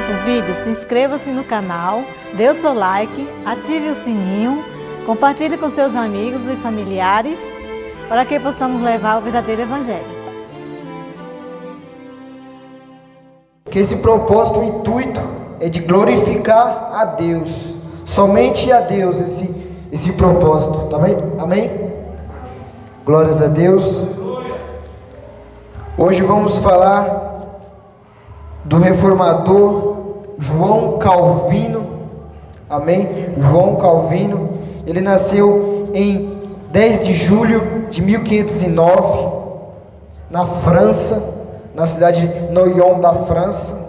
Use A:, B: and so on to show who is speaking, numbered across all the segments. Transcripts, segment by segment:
A: o vídeo, se inscreva-se no canal, dê o seu like, ative o sininho, compartilhe com seus amigos e familiares para que possamos levar o verdadeiro Evangelho.
B: Que esse propósito, o intuito é de glorificar a Deus, somente a Deus esse propósito, tá bem? Amém? Glórias a Deus. Hoje vamos falar do reformador João Calvino, amém? João Calvino, ele nasceu em 10 de julho de 1509, na França, na cidade de Noyon da França.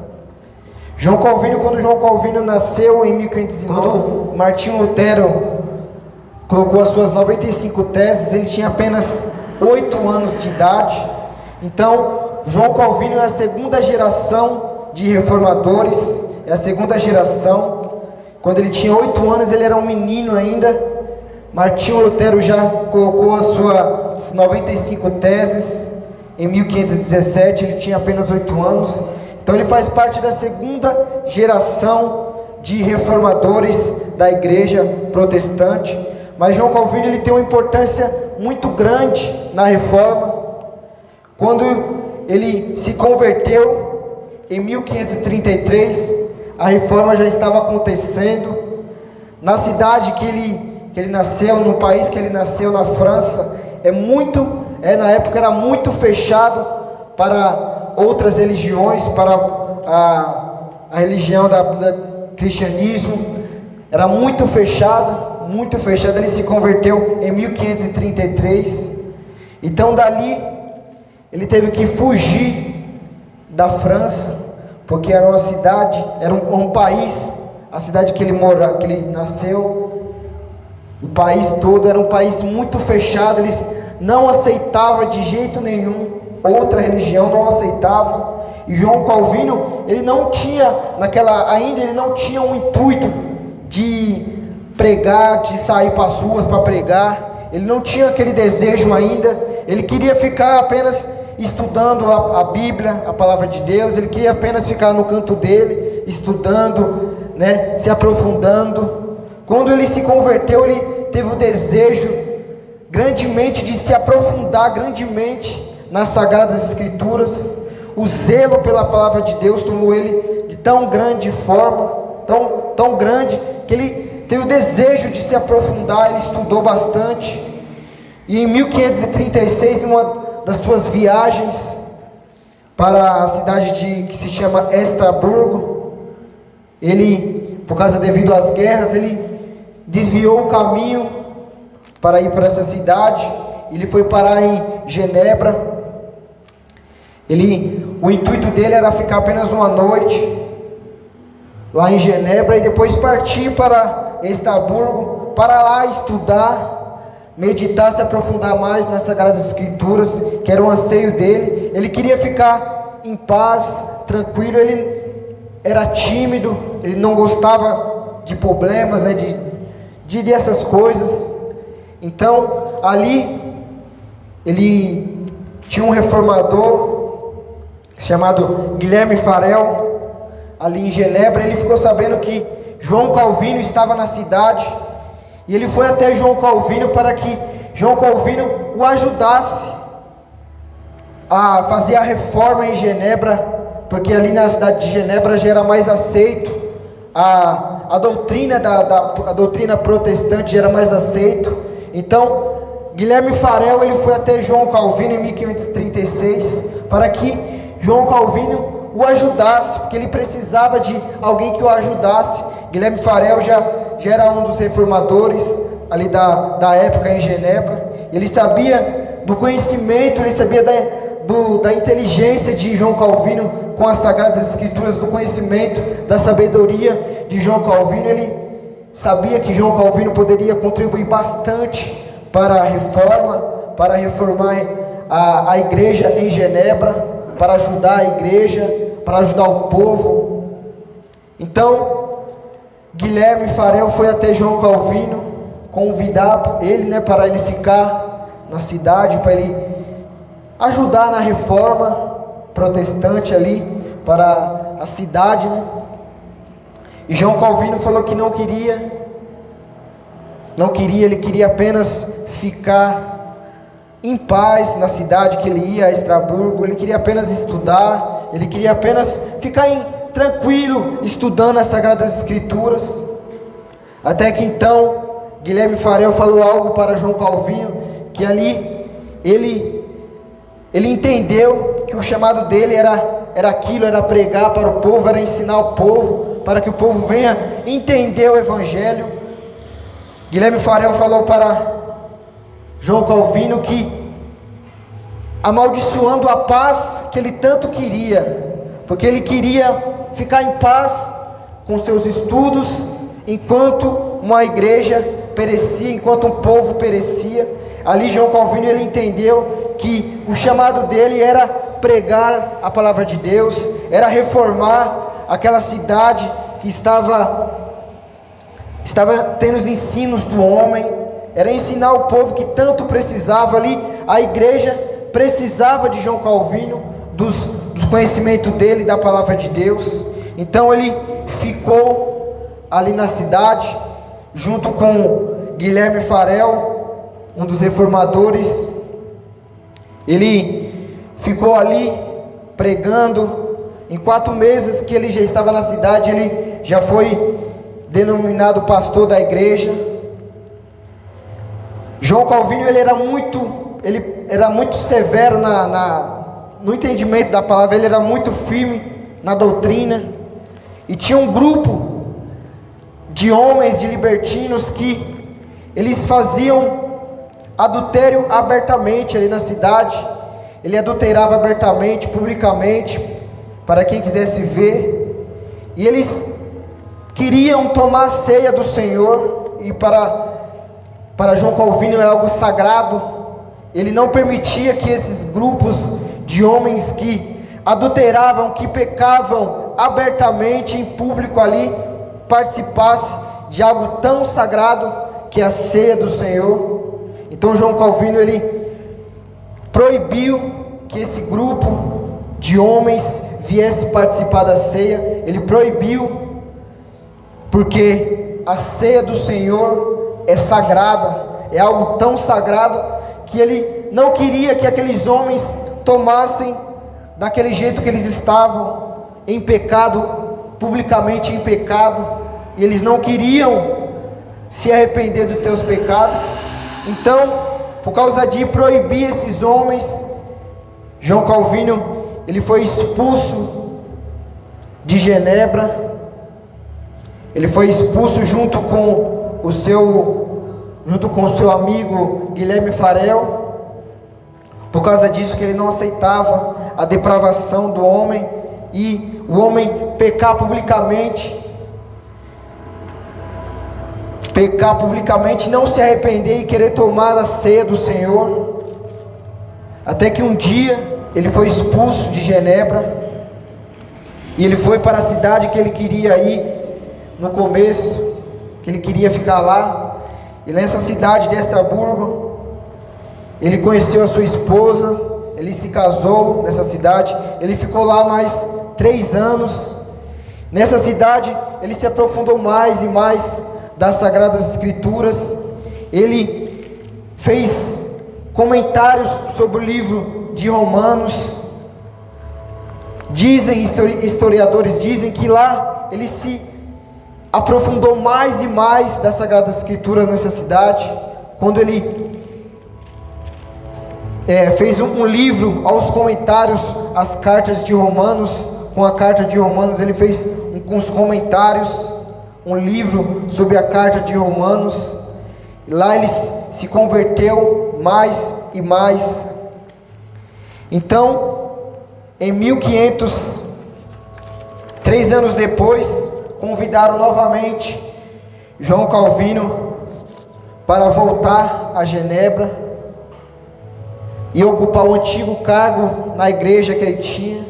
B: Quando João Calvino nasceu em 1509, Martinho Lutero colocou as suas 95 teses, ele tinha apenas 8 anos de idade. Então, João Calvino é a segunda geração de reformadores, é a segunda geração. Quando ele tinha 8 anos, ele era um menino ainda. Martinho Lutero já colocou as suas 95 teses em 1517, ele tinha apenas 8 anos. Então ele faz parte da segunda geração de reformadores da igreja protestante. Mas João Calvino ele tem uma importância muito grande na reforma. Quando ele se converteu em 1533, a reforma já estava acontecendo. Na cidade que ele nasceu, no país que ele nasceu, na França, na época era muito fechado para outras religiões, para a religião do cristianismo, era muito fechada. Ele se converteu em 1533, então dali ele teve que fugir da França, porque era uma cidade, era um país, a cidade que ele nasceu, o país todo era um país muito fechado, eles não aceitavam de jeito nenhum, outra religião não aceitava. E João Calvino, ele não tinha um intuito de pregar, de sair para as ruas para pregar, ele não tinha aquele desejo ainda, ele queria ficar apenas estudando a Bíblia, a palavra de Deus, ele queria apenas ficar no canto dele, estudando, se aprofundando. Quando ele se converteu, ele teve o desejo grandemente de se aprofundar grandemente nas Sagradas Escrituras. O zelo pela palavra de Deus tomou ele de tão grande forma, tão grande, que ele teve o desejo de se aprofundar. Ele estudou bastante, e em 1536, numa das suas viagens para a cidade que se chama Estrasburgo, ele, devido às guerras, ele desviou o caminho para ir para essa cidade. Ele foi parar em Genebra. O intuito dele era ficar apenas uma noite lá em Genebra e depois partir para Estrasburgo, para lá estudar, meditar, se aprofundar mais nas Sagradas Escrituras, que era um anseio dele. Ele queria ficar em paz, tranquilo. Ele era tímido, ele não gostava de problemas, de essas coisas. Então, ali, ele tinha um reformador chamado Guilherme Farel, ali em Genebra. Ele ficou sabendo que João Calvino estava na cidade, e ele foi até João Calvino para que João Calvino o ajudasse a fazer a reforma em Genebra, porque ali na cidade de Genebra já era mais aceito, a doutrina protestante já era mais aceito. Então Guilherme Farel, ele foi até João Calvino em 1536 para que João Calvino o ajudasse, porque ele precisava de alguém que o ajudasse. Guilherme Farel já era um dos reformadores ali da época em Genebra. Ele sabia do conhecimento, ele sabia da inteligência de João Calvino com as Sagradas Escrituras, do conhecimento, da sabedoria de João Calvino. Ele sabia que João Calvino poderia contribuir bastante para a reforma, para reformar a igreja em Genebra, para ajudar a igreja, para ajudar o povo. Então Guilherme Farel foi até João Calvino convidar ele, para ele ficar na cidade, para ele ajudar na reforma protestante ali para a cidade, E João Calvino falou que não queria, ele queria apenas ficar em paz na cidade que ele ia, a Estraburgo. Ele queria apenas estudar, ele queria apenas ficar tranquilo estudando as Sagradas Escrituras. Até que então Guilherme Farel falou algo para João Calvino, que ali ele entendeu que o chamado dele era aquilo, era pregar para o povo, era ensinar o povo, para que o povo venha entender o Evangelho. Guilherme Farel falou para João Calvino que, amaldiçoando a paz que ele tanto queria, porque ele queria ficar em paz com seus estudos, enquanto uma igreja perecia, enquanto um povo perecia. Ali João Calvino ele entendeu que o chamado dele era pregar a palavra de Deus, era reformar aquela cidade que estava tendo os ensinos do homem, era ensinar o povo que tanto precisava ali. A igreja precisava de João Calvino, dos conhecimentos dele, da palavra de Deus. Então ele ficou ali na cidade, junto com Guilherme Farel, um dos reformadores. Ele ficou ali pregando. Em 4 meses que ele já estava na cidade, ele já foi denominado pastor da igreja. João Calvino ele era muito severo no entendimento da palavra, ele era muito firme na doutrina. E tinha um grupo de homens, de libertinos, que eles faziam adultério abertamente ali na cidade. Ele adulterava abertamente, publicamente, para quem quisesse ver. E eles queriam tomar a ceia do Senhor, e para João Calvino é algo sagrado. Ele não permitia que esses grupos de homens que adulteravam, que pecavam abertamente em público ali, participasse de algo tão sagrado que é a ceia do Senhor. Então João Calvino ele proibiu que esse grupo de homens viesse participar da ceia. Ele proibiu, porque a ceia do Senhor é sagrada, é algo tão sagrado que ele não queria que aqueles homens tomassem daquele jeito que eles estavam, em pecado, publicamente em pecado, e eles não queriam se arrepender dos teus pecados. Então, por causa de proibir esses homens, João Calvino ele foi expulso de Genebra. Ele foi expulso junto com o seu amigo Guilherme Farel, por causa disso, que ele não aceitava a depravação do homem, e o homem pecar publicamente, não se arrepender e querer tomar a ceia do Senhor. Até que um dia ele foi expulso de Genebra, e ele foi para a cidade que ele queria ir no começo, que ele queria ficar lá. E nessa cidade de Estraburgo, ele conheceu a sua esposa, ele se casou nessa cidade, ele ficou lá mais 3 anos. Nessa cidade ele se aprofundou mais e mais das Sagradas Escrituras. Ele fez comentários sobre o livro de Romanos. Historiadores dizem que lá ele se aprofundou mais e mais das Sagradas Escrituras nessa cidade, quando ele fez um livro aos comentários às cartas de Romanos. Com a carta de Romanos ele fez uns comentários, um livro sobre a carta de Romanos. E lá ele se converteu mais e mais. Então, em 1500, 3 anos depois, convidaram novamente João Calvino para voltar a Genebra e ocupar o antigo cargo na igreja que ele tinha.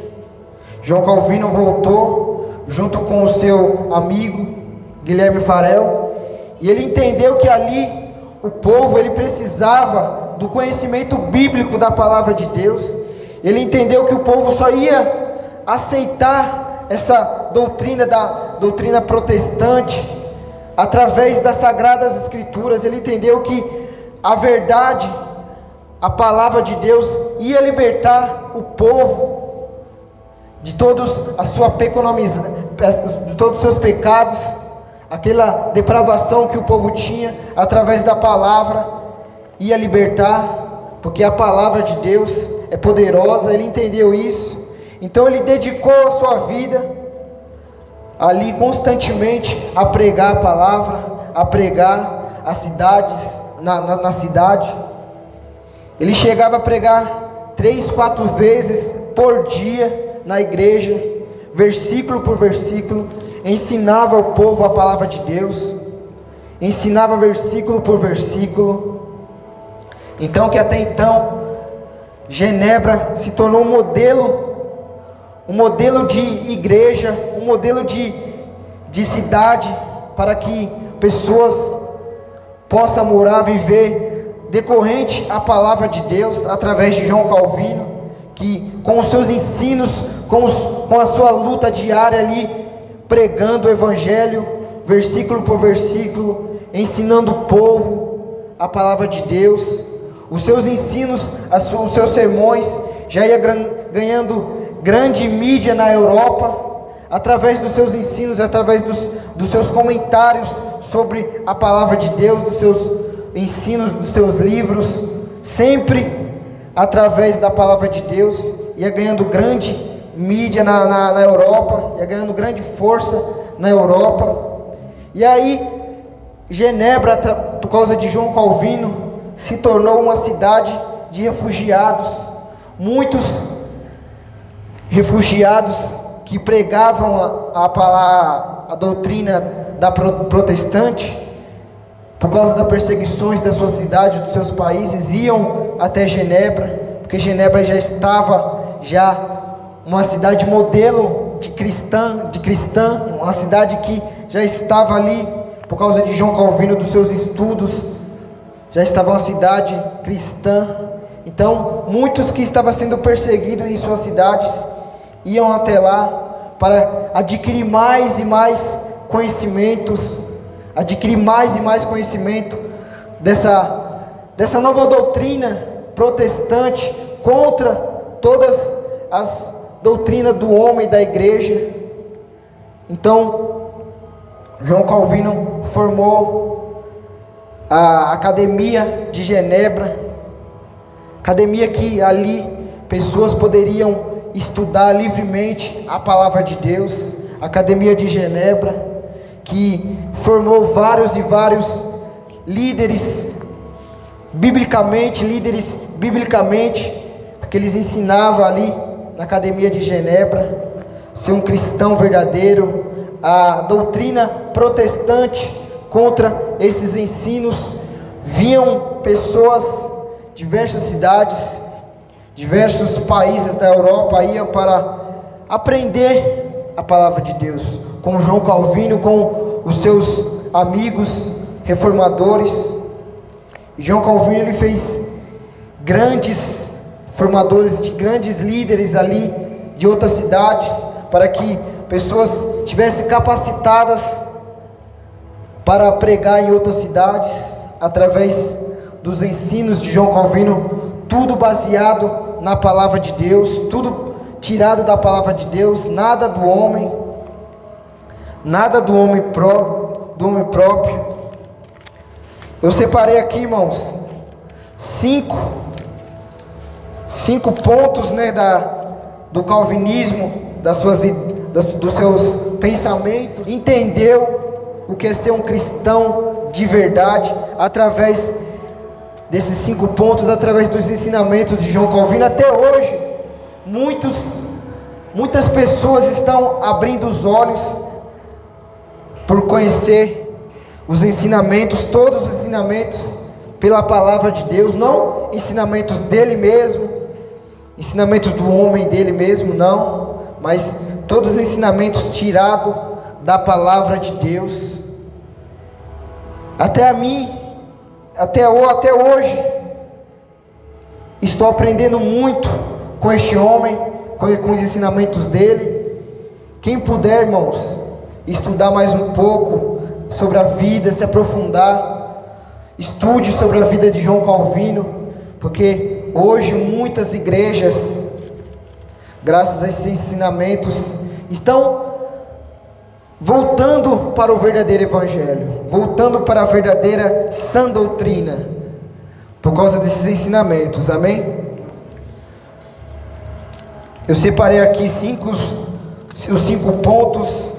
B: João Calvino voltou junto com o seu amigo Guilherme Farel, e ele entendeu que ali o povo ele precisava do conhecimento bíblico da palavra de Deus. Ele entendeu que o povo só ia aceitar essa doutrina doutrina protestante, através das Sagradas Escrituras, ele entendeu que a verdade, a palavra de Deus, ia libertar o povo de todos de todos os seus pecados, aquela depravação que o povo tinha, através da palavra, ia libertar, porque a palavra de Deus é poderosa. Ele entendeu isso, então ele dedicou a sua vida ali constantemente a pregar a palavra, a pregar as cidades, na cidade. Ele chegava a pregar 3, 4 vezes por dia na igreja, versículo por versículo, ensinava o povo a palavra de Deus, ensinava versículo por versículo. Então, que até então Genebra se tornou um modelo de igreja, um modelo de cidade, para que pessoas possam morar, viver decorrente à palavra de Deus, através de João Calvino, que com os seus ensinos, com a sua luta diária ali, pregando o Evangelho, versículo por versículo, ensinando o povo a palavra de Deus, os seus ensinos, os seus sermões, já ia ganhando grande mídia na Europa, através dos seus ensinos, através dos seus comentários sobre a palavra de Deus, dos seus ensinos, dos seus livros, sempre através da palavra de Deus, ia ganhando grande mídia na Europa, ia ganhando grande força na Europa. E aí Genebra, por causa de João Calvino, se tornou uma cidade de refugiados. Muitos refugiados que pregavam a doutrina da protestante, por causa das perseguições da sua cidade, dos seus países, iam até Genebra, porque Genebra já estava uma cidade modelo de cristã, uma cidade que já estava ali, por causa de João Calvino, dos seus estudos, já estava uma cidade cristã. Então, muitos que estavam sendo perseguidos em suas cidades, iam até lá, para adquirir mais e mais conhecimentos, adquirir mais e mais conhecimento dessa nova doutrina protestante, contra todas as doutrinas do homem e da igreja. Então, João Calvino formou a Academia de Genebra, academia que ali pessoas poderiam estudar livremente a palavra de Deus. Academia de Genebra, que formou vários e vários líderes biblicamente, porque eles ensinavam ali na Academia de Genebra ser um cristão verdadeiro, a doutrina protestante. Contra esses ensinos vinham pessoas, diversas cidades, diversos países da Europa, iam para aprender a palavra de Deus, com João Calvino, com os seus amigos reformadores. E João Calvino, ele fez grandes formadores, de grandes líderes ali de outras cidades, para que pessoas tivessem capacitadas para pregar em outras cidades, através dos ensinos de João Calvino, tudo baseado na palavra de Deus, tudo tirado da palavra de Deus, nada do homem próprio. Eu separei aqui, irmãos, cinco pontos, do calvinismo, dos seus pensamentos. Entendeu o que é ser um cristão de verdade através desses 5 pontos, através dos ensinamentos de João Calvino. Até hoje, muitas pessoas estão abrindo os olhos por conhecer os ensinamentos, todos os ensinamentos pela palavra de Deus, não ensinamentos dele mesmo, ensinamentos do homem dele mesmo, não, mas todos os ensinamentos tirados da palavra de Deus. Até hoje, estou aprendendo muito com este homem, com os ensinamentos dele. Quem puder, irmãos, estudar mais um pouco sobre a vida, se aprofundar, estude sobre a vida de João Calvino, porque hoje muitas igrejas, graças a esses ensinamentos, estão voltando para o verdadeiro evangelho, voltando para a verdadeira sã doutrina, por causa desses ensinamentos, amém? Eu separei aqui os 5 pontos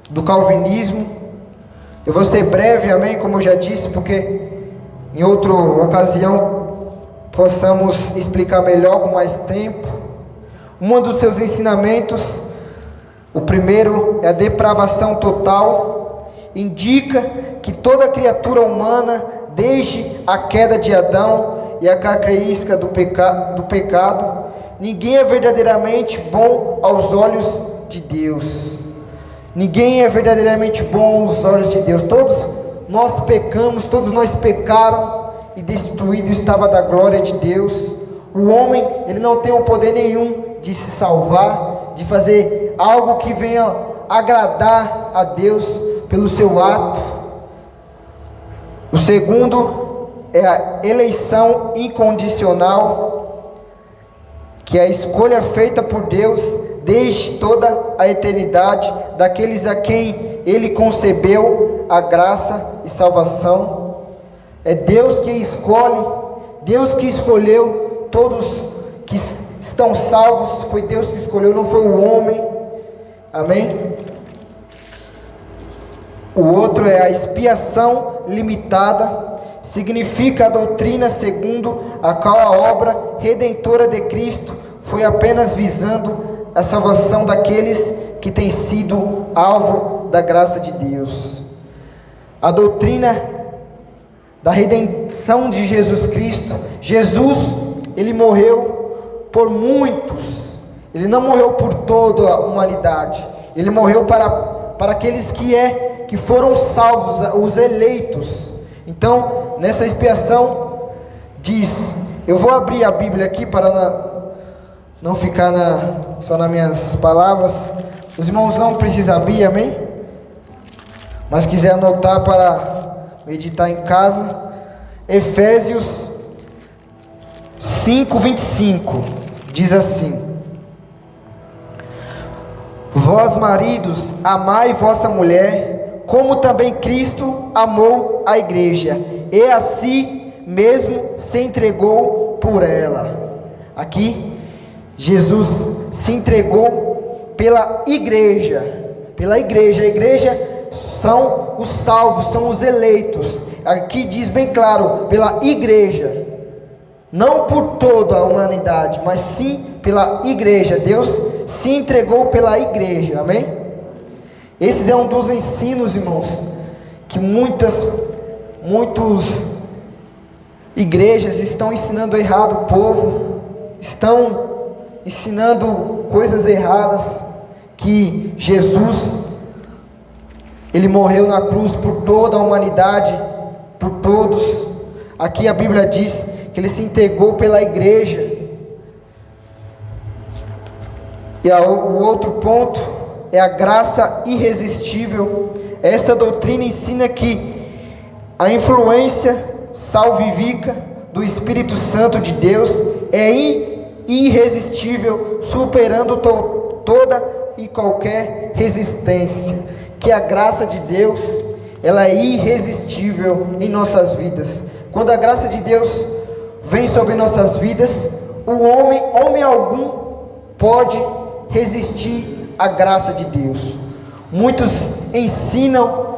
B: do calvinismo. Eu vou ser breve, amém, como eu já disse, porque em outra ocasião possamos explicar melhor com mais tempo. Um dos seus ensinamentos, o primeiro é a depravação total. Indica que toda criatura humana, desde a queda de Adão e a característica do pecado, ninguém é verdadeiramente bom aos olhos de Deus. Ninguém é verdadeiramente bom aos olhos de Deus. Todos nós pecamos, todos nós pecaram, e destituído estava da glória de Deus. O homem, ele não tem o poder nenhum de se salvar, de fazer algo que venha agradar a Deus pelo seu ato. O segundo é a eleição incondicional, que é a escolha feita por Deus desde toda a eternidade, daqueles a quem Ele concebeu a graça e salvação. É Deus que escolhe, Deus que escolheu todos que estão salvos, foi Deus que escolheu, não foi o homem, amém? O outro é a expiação limitada, significa a doutrina segundo a qual a obra redentora de Cristo foi apenas visando a salvação daqueles que têm sido alvo da graça de Deus. A doutrina da redenção de Jesus Cristo. Jesus, Ele morreu por muitos, Ele não morreu por toda a humanidade, Ele morreu para aqueles que foram salvos, os eleitos. Então, nessa expiação, diz, eu vou abrir a Bíblia aqui para não ficar só nas minhas palavras. Os irmãos não precisam abrir, amém? Mas quiser anotar para meditar em casa, Efésios 5:25, diz assim: vós maridos, amai vossa mulher, como também Cristo amou a igreja, e a si mesmo se entregou por ela. Aqui, Jesus se entregou pela igreja, a igreja são os salvos, são os eleitos. Aqui diz bem claro, pela igreja, não por toda a humanidade, mas sim pela igreja. Deus se entregou pela igreja, amém? Esse é um dos ensinos, irmãos, que muitas igrejas estão ensinando errado o povo, estão ensinando coisas erradas, que Jesus, Ele morreu na cruz por toda a humanidade, por todos. Aqui a Bíblia diz que Ele se entregou pela igreja. E o outro ponto é a graça irresistível. Esta doutrina ensina que a influência salvífica do Espírito Santo de Deus é irresistível, superando toda e qualquer resistência. Que a graça de Deus, ela é irresistível em nossas vidas. Quando a graça de Deus vem sobre nossas vidas, o homem algum pode resistir à graça de Deus. Muitos ensinam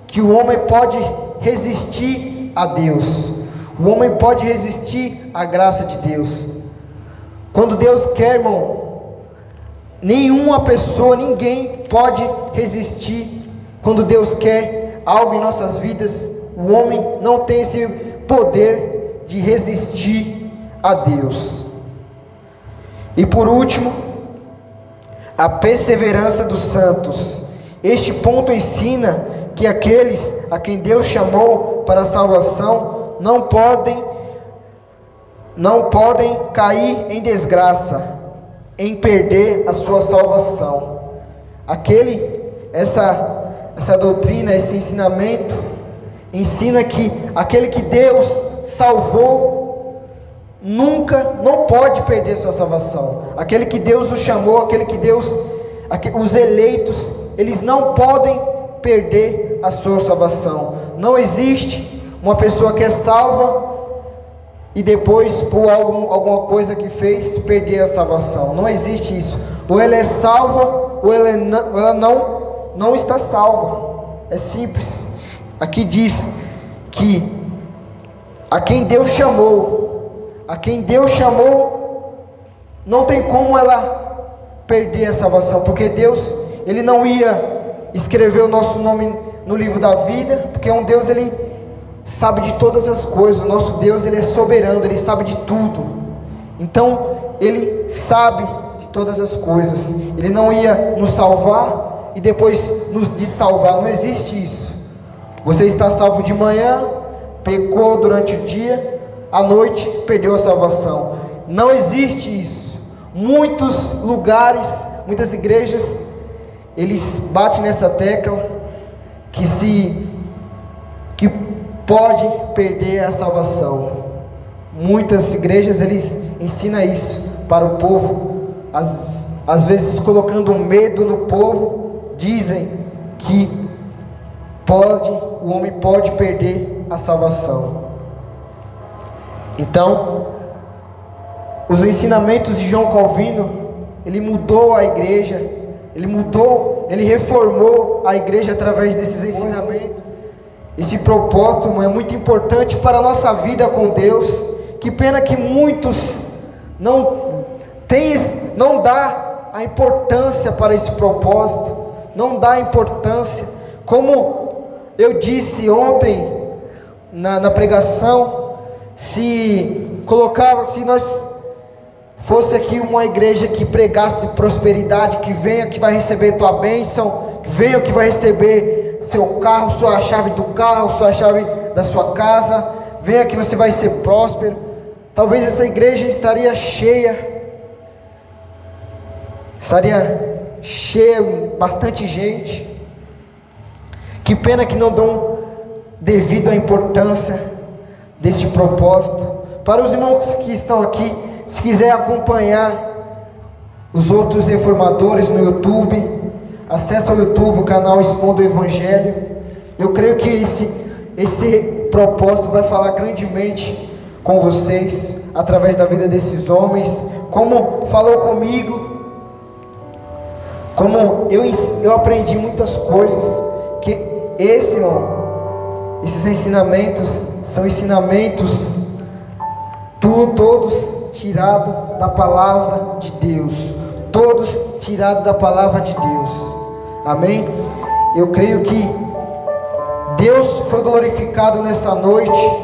B: que o homem pode resistir a Deus, o homem pode resistir à graça de Deus. Quando Deus quer, irmão, nenhuma pessoa, ninguém pode resistir. Quando Deus quer algo em nossas vidas, o homem não tem esse poder de resistir a Deus. E por último, a perseverança dos santos. Este ponto ensina que aqueles a quem Deus chamou para a salvação não podem cair em desgraça, em perder a sua salvação. Aquele essa doutrina, esse ensinamento, ensina que aquele que Deus salvou não pode perder sua salvação. Aquele que Deus os chamou, os eleitos, eles não podem perder a sua salvação. Não existe uma pessoa que é salva e depois, por alguma coisa que fez, perder a salvação. Não existe isso. Ou ela é salva, ou ela não está salva. É simples. Aqui diz que a quem Deus chamou, não tem como ela perder a salvação, porque Deus, Ele não ia escrever o nosso nome no livro da vida, porque um Deus, Ele sabe de todas as coisas. O nosso Deus, Ele é soberano, Ele sabe de tudo. Então, Ele sabe de todas as coisas. Ele não ia nos salvar e depois nos dessalvar. Não existe isso. Você está salvo de manhã, pecou durante o dia, à noite perdeu a salvação. Não existe isso. Muitos lugares, muitas igrejas, eles batem nessa tecla que pode perder a salvação. Muitas igrejas, eles ensinam isso para o povo, às vezes colocando medo no povo, dizem que o homem pode perder a salvação. Então, os ensinamentos de João Calvino, ele mudou a igreja, ele reformou a igreja através desses ensinamentos. Esse propósito é muito importante para a nossa vida com Deus. Que pena que muitos não dá a importância para esse propósito, não dá importância. Como eu disse ontem na pregação, se nós fosse aqui uma igreja que pregasse prosperidade, que venha que vai receber tua bênção, que venha que vai receber seu carro, sua chave do carro, sua chave da sua casa, venha que você vai ser próspero, talvez essa igreja estaria cheia, bastante gente. Que pena que não dão devido à importância deste propósito. Para os irmãos que estão aqui, se quiser acompanhar os outros reformadores no YouTube, acesse ao YouTube o canal Expondo o Evangelho. Eu creio que esse propósito vai falar grandemente com vocês, através da vida desses homens, como falou comigo, como eu aprendi muitas coisas, que esses ensinamentos são ensinamentos todos tirados da palavra de Deus, todos tirados da palavra de Deus, amém? Eu creio que Deus foi glorificado nessa noite,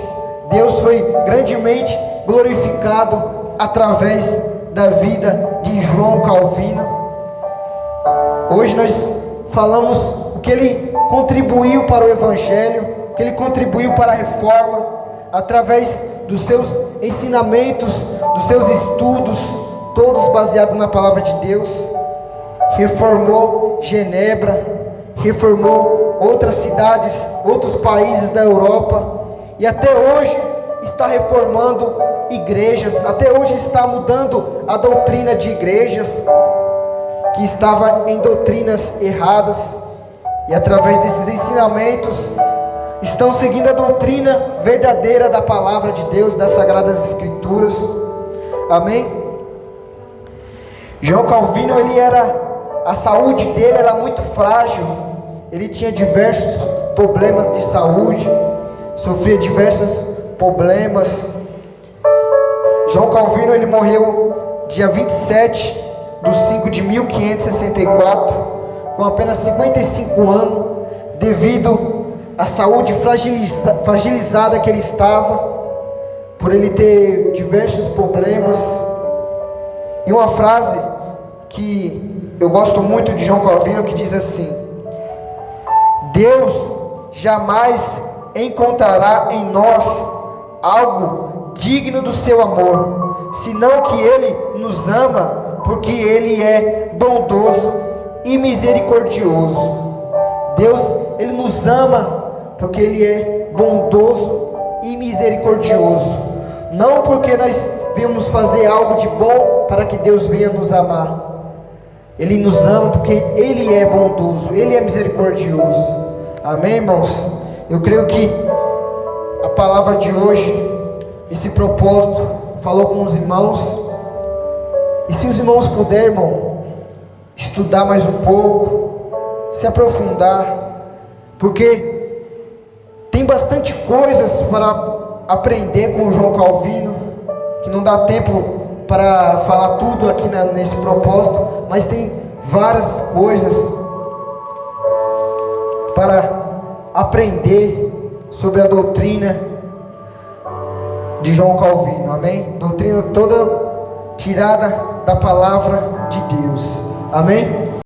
B: Deus foi grandemente glorificado através da vida de João Calvino. Hoje nós falamos o que ele contribuiu para o Evangelho, o que ele contribuiu para a reforma, através dos seus ensinamentos, dos seus estudos, todos baseados na palavra de Deus. Reformou Genebra, reformou outras cidades, outros países da Europa, e até hoje está reformando igrejas, até hoje está mudando a doutrina de igrejas que estava em doutrinas erradas, e através desses ensinamentos estão seguindo a doutrina verdadeira da palavra de Deus, das Sagradas Escrituras, amém? João Calvino, a saúde dele era muito frágil, ele tinha diversos problemas de saúde, sofria diversos problemas. João Calvino, ele morreu dia 27/5/1564, com apenas 55 anos, devido à saúde fragilizada que ele estava, por ele ter diversos problemas. E uma frase que eu gosto muito de João Calvino, que diz assim: Deus jamais encontrará em nós algo digno do seu amor, senão que Ele nos ama, porque Ele é bondoso e misericordioso. Deus, Ele nos ama porque Ele é bondoso e misericordioso. Não porque nós viemos fazer algo de bom para que Deus venha nos amar. Ele nos ama porque Ele é bondoso, Ele é misericordioso. Amém, irmãos? Eu creio que a palavra de hoje, esse propósito, falou com os irmãos. E se os irmãos puderem, irmão, estudar mais um pouco, se aprofundar, porque tem bastante coisas para aprender com o João Calvino, que não dá tempo para falar tudo aqui nesse propósito, mas tem várias coisas para aprender sobre a doutrina de João Calvino, amém? Doutrina toda tirada da palavra de Deus, amém?